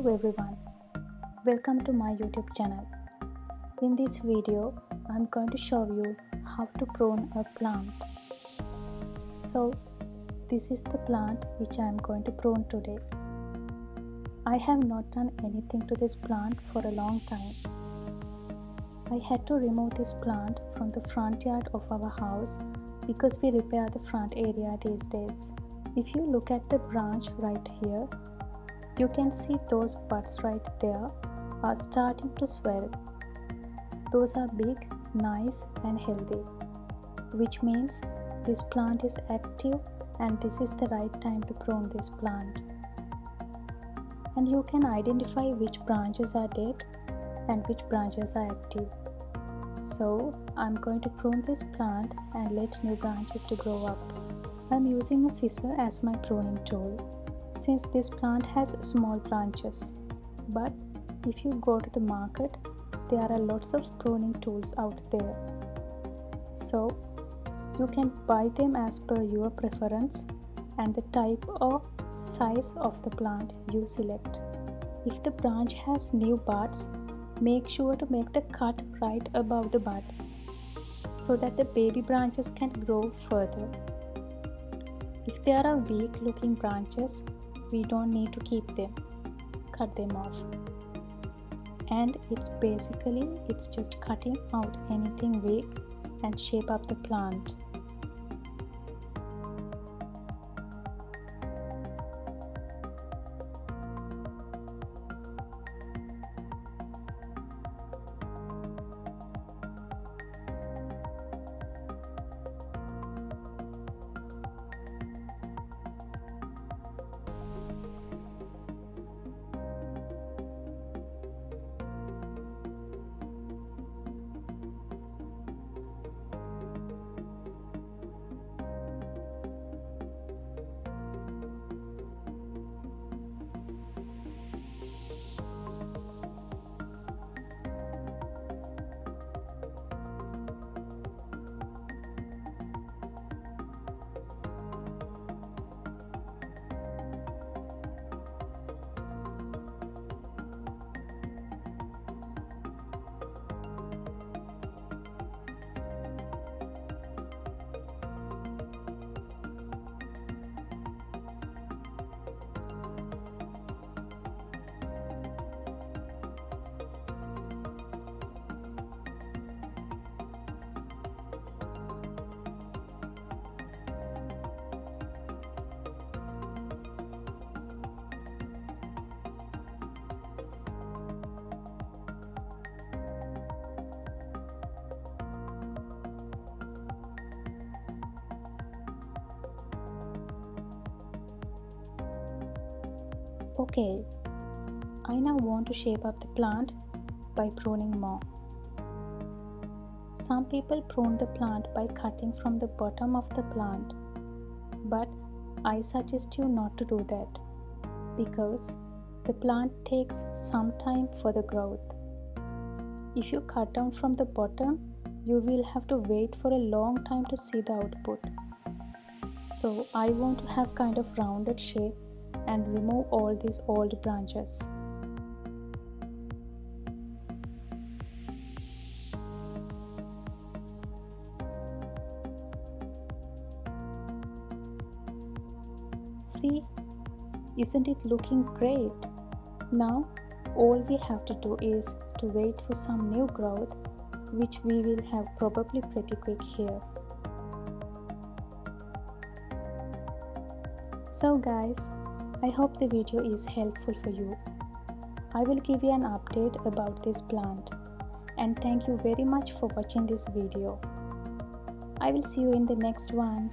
Hello everyone, welcome to my YouTube channel. In this video, I'm going to show you how to prune a plant. So, this is the plant which I am going to prune today. I have not done anything to this plant for a long time. I had to remove this plant from the front yard of our house because we repair the front area these days. If you look at the branch right here, you can see those buds right there are starting to swell. Those are big, nice and healthy, which means this plant is active and this is the right time to prune this plant. And you can identify which branches are dead and which branches are active. So I'm going to prune this plant and let new branches to grow up. I'm using a scissor as my pruning tool, since this plant has small branches. But if you go to the market, there are lots of pruning tools out there. So you can buy them as per your preference and the type or size of the plant you select. If the branch has new buds, make sure to make the cut right above the bud so that the baby branches can grow further. If there are weak looking branches, we don't need to keep them. Cut them off. And it's just cutting out anything weak and shape up the plant. Okay, I now want to shape up the plant by pruning more. Some people prune the plant by cutting from the bottom of the plant, but I suggest you not to do that because the plant takes some time for the growth. If you cut down from the bottom, you will have to wait for a long time to see the output. So I want to have kind of rounded shape and remove all these old branches. See, isn't it looking great? Now all we have to do is to wait for some new growth, which we will have probably pretty quick here. So guys, I hope the video is helpful for you. I will give you an update about this plant, and thank you very much for watching this video. I will see you in the next one.